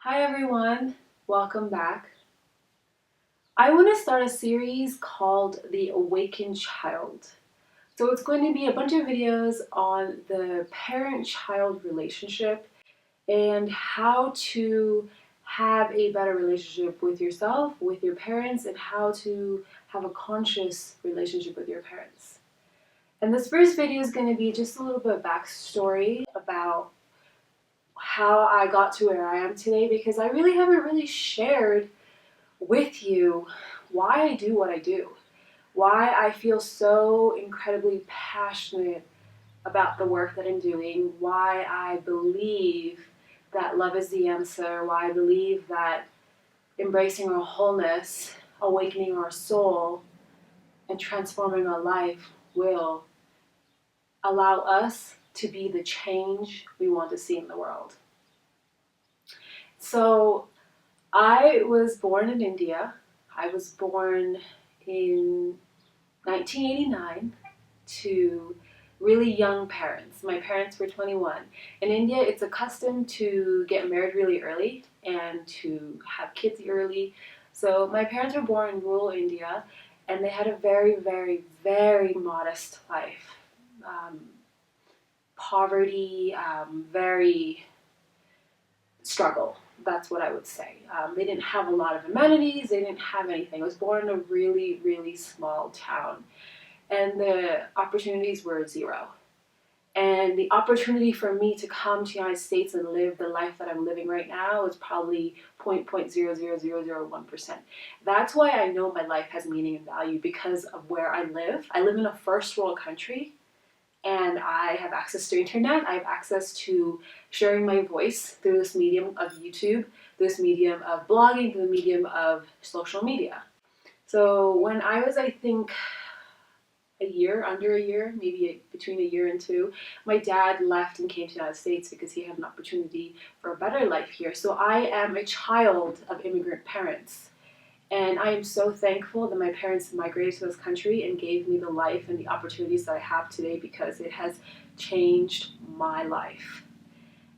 Hi everyone, welcome back. I want to start a series called The Awakened Child. So it's going to be a bunch of videos on the parent-child relationship and how to have a better relationship with yourself, with your parents, and how to have a conscious relationship with your parents. And this first video is going to be just a little bit of backstory about how I got to where I am today, because I really haven't really shared with you why I do what I do, why I feel so incredibly passionate about the work that I'm doing, why I believe that love is the answer, why I believe that embracing our wholeness, awakening our soul, and transforming our life will allow us to be the change we want to see in the world. So I was born in India. I was born in 1989 to really young parents. My parents were 21. In India, it's a custom to get married really early and to have kids early. So my parents were born in rural India, and they had a very, very, very modest life. Poverty, very struggle. That's what I would say. They didn't have a lot of amenities. They didn't have anything. I was born in a really, really small town, and the opportunities were zero. And the opportunity for me to come to the United States and live the life that I'm living right now is probably 0.00001%. That's why I know my life has meaning and value, because of where I live. I live in a first world country, and I have access to internet. I have access to sharing my voice through this medium of YouTube, this medium of blogging, through the medium of social media. So when I was, I think, under a year, maybe between a year and two, my dad left and came to the United States because he had an opportunity for a better life here. So I am a child of immigrant parents. And I am so thankful that my parents migrated to this country and gave me the life and the opportunities that I have today, because it has changed my life.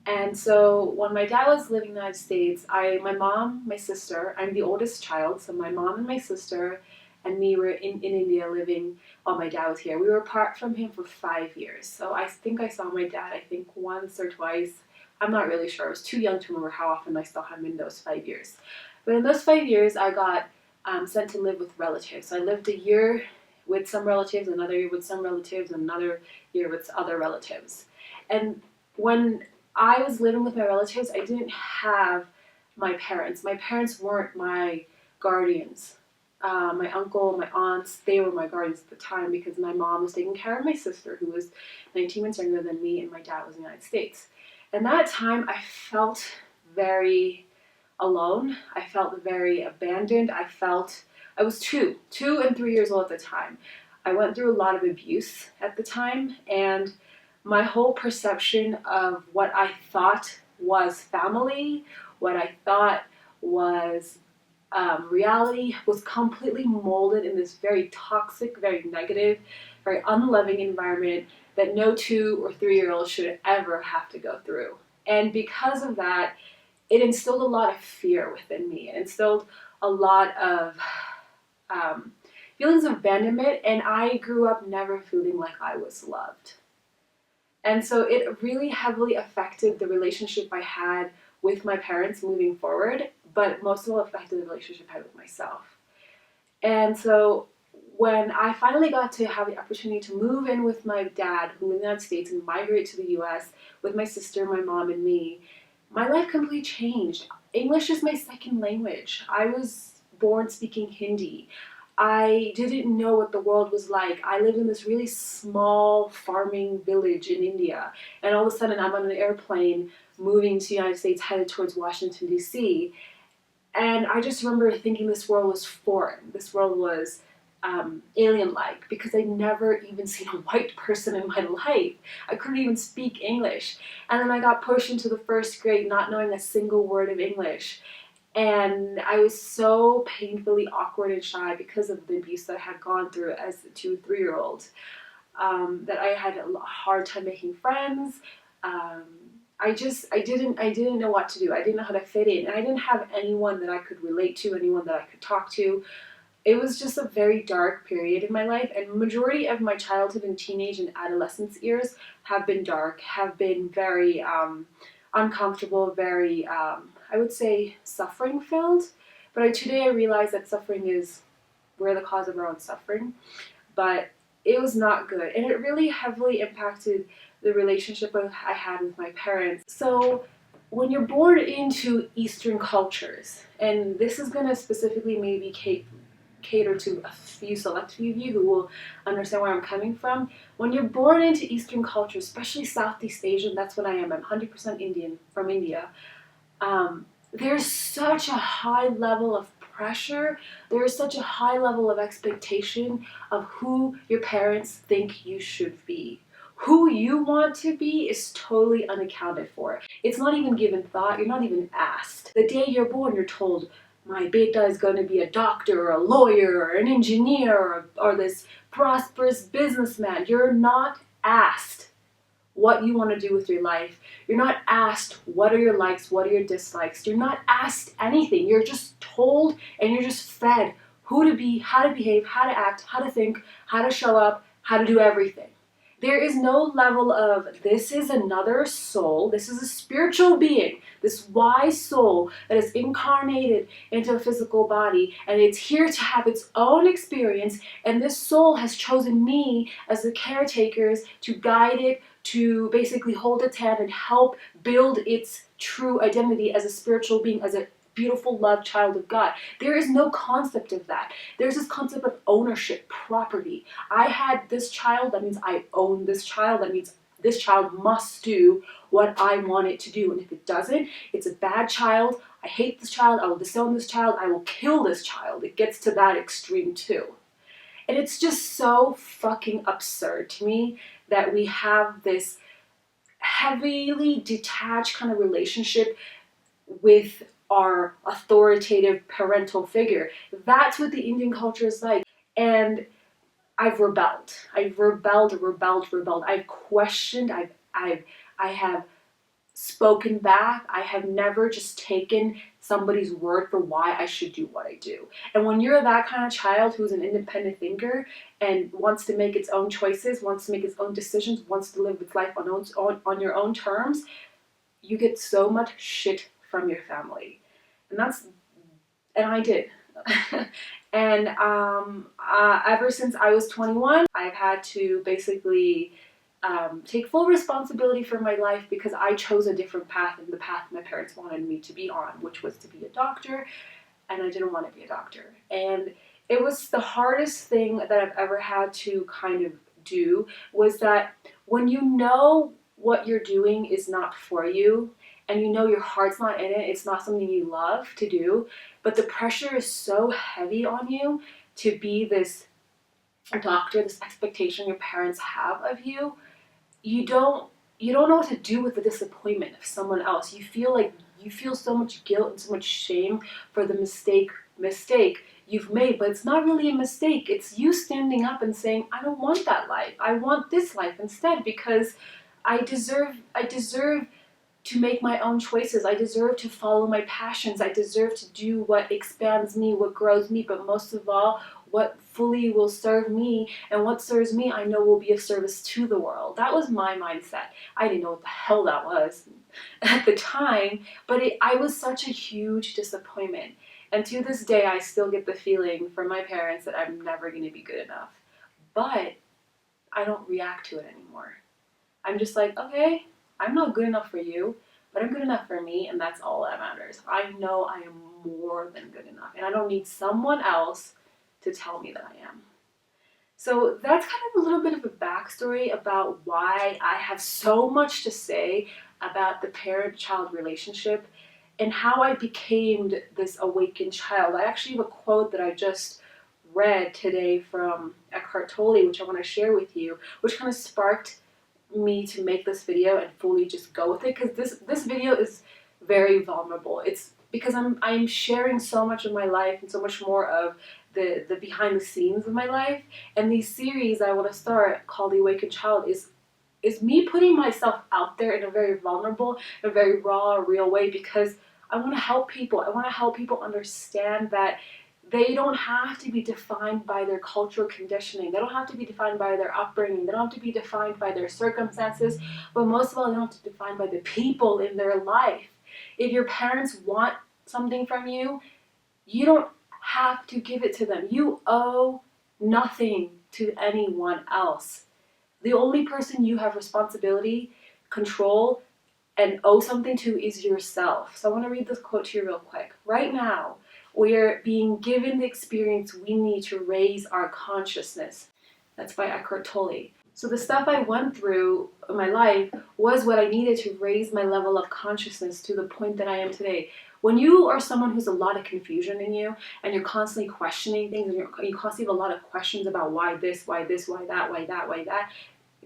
And so when my dad was living in the United States, my mom, my sister, I'm the oldest child, so my mom and my sister and me were in India living while my dad was here. We were apart from him for 5 years. So I think I saw my dad, I think once or twice. I'm not really sure. I was too young to remember how often I saw him in those 5 years. But in those 5 years, I got sent to live with relatives. So I lived a year with some relatives, another year with some relatives, and another year with other relatives. And when I was living with my relatives, I didn't have my parents. My parents weren't my guardians. My uncle, my aunts, they were my guardians at the time, because my mom was taking care of my sister, who was 19 months younger than me, and my dad was in the United States. And that time, I felt very alone. I felt very abandoned. I was two and 3 years old at the time. I went through a lot of abuse at the time, and my whole perception of what I thought was family, what I thought was reality, was completely molded in this very toxic, very negative, very unloving environment that no 2 or 3-year-old should ever have to go through. And because of that, it instilled a lot of fear within me. It instilled a lot of feelings of abandonment, and I grew up never feeling like I was loved. And so it really heavily affected the relationship I had with my parents moving forward, but most of all affected the relationship I had with myself. And so when I finally got to have the opportunity to move in with my dad, who lived in the United States, and migrate to the US with my sister, my mom, and me, my life completely changed. English is my second language. I was born speaking Hindi. I didn't know what the world was like. I lived in this really small farming village in India, and all of a sudden I'm on an airplane moving to the United States, headed towards Washington, D.C., and I just remember thinking this world was foreign. This world was alien-like, because I'd never even seen a white person in my life. I couldn't even speak English. And then I got pushed into the first grade not knowing a single word of English. And I was so painfully awkward and shy because of the abuse that I had gone through as a 2 or 3-year-old, that I had a hard time making friends. I didn't know what to do. I didn't know how to fit in, and I didn't have anyone that I could relate to, anyone that I could talk to. It was just a very dark period in my life, and majority of my childhood and teenage and adolescence years have been dark, have been very uncomfortable, very I would say suffering filled. But today I realize that suffering is, we're the cause of our own suffering. But it was not good, and it really heavily impacted the relationship I had with my parents. So when you're born into Eastern cultures, and this is going to specifically maybe cater to a few select few of you who will understand where I'm coming from. When you're born into Eastern culture, especially Southeast Asian, that's what I am. I'm 100% Indian, from India. There's such a high level of pressure. There is such a high level of expectation of who your parents think you should be. Who you want to be is totally unaccounted for. It's not even given thought. You're not even asked. The day you're born, you're told, my beta is going to be a doctor or a lawyer or an engineer or this prosperous businessman. You're not asked what you want to do with your life. You're not asked what are your likes, what are your dislikes. You're not asked anything. You're just told and you're just fed who to be, how to behave, how to act, how to think, how to show up, how to do everything. There is no level of, this is another soul, this is a spiritual being, this wise soul that is incarnated into a physical body, and it's here to have its own experience, and this soul has chosen me as the caretakers to guide it, to basically hold its hand and help build its true identity as a spiritual being, as a beautiful, loved child of God. There is no concept of that. There's this concept of ownership, property. I had this child, that means I own this child, that means this child must do what I want it to do. And if it doesn't, it's a bad child. I hate this child. I will disown this child. I will kill this child. It gets to that extreme too. And it's just so fucking absurd to me that we have this heavily detached kind of relationship with our authoritative parental figure. That's what the Indian culture is like. And I've rebelled. I've rebelled. I've questioned. I have spoken back. I have never just taken somebody's word for why I should do what I do. And when you're that kind of child who's an independent thinker and wants to make its own choices, wants to make its own decisions, wants to live its life on your own terms, you get so much shit from your family. And I did. And ever since I was 21, I've had to basically take full responsibility for my life because I chose a different path than the path my parents wanted me to be on, which was to be a doctor, and I didn't want to be a doctor. And it was the hardest thing that I've ever had to kind of do, was that when you know what you're doing is not for you, and you know your heart's not in it, it's not something you love to do, but the pressure is so heavy on you to be this doctor, this expectation your parents have of you, you don't know what to do with the disappointment of someone else. You feel so much guilt and so much shame for the mistake you've made, but it's not really a mistake. It's you standing up and saying, I don't want that life. I want this life instead, because I deserve to make my own choices. I deserve to follow my passions. I deserve to do what expands me, what grows me, but most of all, what fully will serve me, and what serves me I know will be of service to the world. That was my mindset. I didn't know what the hell that was at the time, but I was such a huge disappointment. And to this day, I still get the feeling from my parents that I'm never going to be good enough. But I don't react to it anymore. I'm just like, okay, I'm not good enough for you, but I'm good enough for me, and that's all that matters. I know I am more than good enough, and I don't need someone else to tell me that I am. So that's kind of a little bit of a backstory about why I have so much to say about the parent-child relationship and how I became this awakened child. I actually have a quote that I just read today from Eckhart Tolle, which I want to share with you, which kind of sparked me to make this video and fully just go with it, because this video is very vulnerable. It's because I'm sharing so much of my life and so much more of the behind the scenes of my life, and these series I want to start called The Awakened Child is me putting myself out there in a very vulnerable, a very raw, real way, because I want to help people. I want to help people understand that they don't have to be defined by their cultural conditioning. They don't have to be defined by their upbringing. They don't have to be defined by their circumstances. But most of all, they don't have to be defined by the people in their life. If your parents want something from you, you don't have to give it to them. You owe nothing to anyone else. The only person you have responsibility, control, and owe something to is yourself. So I want to read this quote to you real quick. Right now, we're being given the experience we need to raise our consciousness. That's by Eckhart Tolle. So the stuff I went through in my life was what I needed to raise my level of consciousness to the point that I am today. When you are someone who's a lot of confusion in you, and you're constantly questioning things, and you constantly have a lot of questions about why this, why that, why that,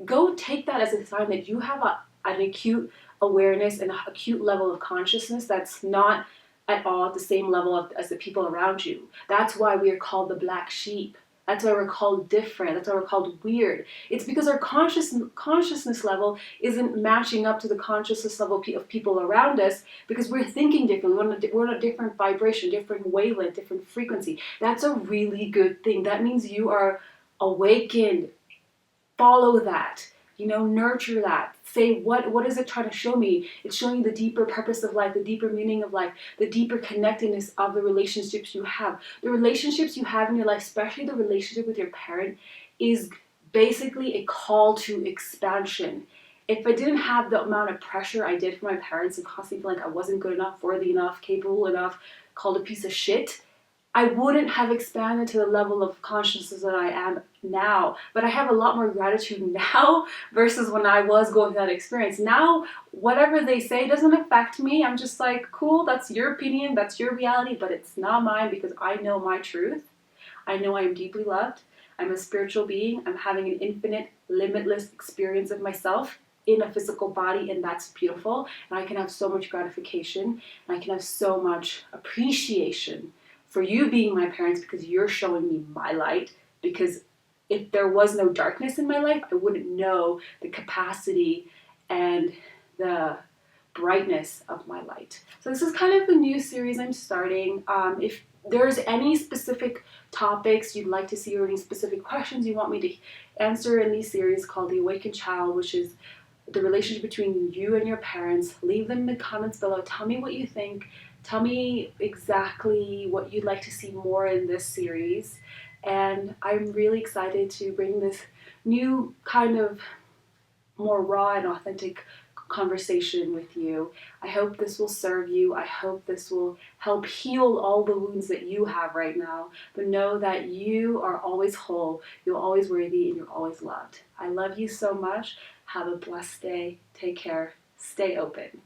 go take that as a sign that you have an acute awareness and an acute level of consciousness that's not at all at the same level as the people around you. That's why we are called the black sheep. That's why we're called different. That's why we're called weird. It's because our consciousness level isn't matching up to the consciousness level of people around us, because we're thinking differently. We're on a different vibration, different wavelength, different frequency. That's a really good thing. That means you are awakened. Follow that. Nurture that. Say, what is it trying to show me? It's showing you the deeper purpose of life, the deeper meaning of life, the deeper connectedness of the relationships you have. The relationships you have in your life, especially the relationship with your parent, is basically a call to expansion. If I didn't have the amount of pressure I did for my parents and constantly feel like I wasn't good enough, worthy enough, capable enough, called a piece of shit, I wouldn't have expanded to the level of consciousness that I am now. But I have a lot more gratitude now versus when I was going through that experience. Now, whatever they say doesn't affect me. I'm just like, cool, that's your opinion, that's your reality, but it's not mine, because I know my truth. I know I am deeply loved. I'm a spiritual being. I'm having an infinite, limitless experience of myself in a physical body, and that's beautiful. And I can have so much gratification, and I can have so much appreciation for you being my parents, because you're showing me my light. Because if there was no darkness in my life, I wouldn't know the capacity and the brightness of my light. So this is kind of the new series I'm starting. If there's any specific topics you'd like to see, or any specific questions you want me to answer in these series called The Awakened Child, which is the relationship between you and your parents, leave them in the comments below. Tell me what you think. Tell me exactly what you'd like to see more in this series. And I'm really excited to bring this new kind of more raw and authentic conversation with you. I hope this will serve you. I hope this will help heal all the wounds that you have right now. But know that you are always whole, you're always worthy, and you're always loved. I love you so much. Have a blessed day. Take care. Stay open.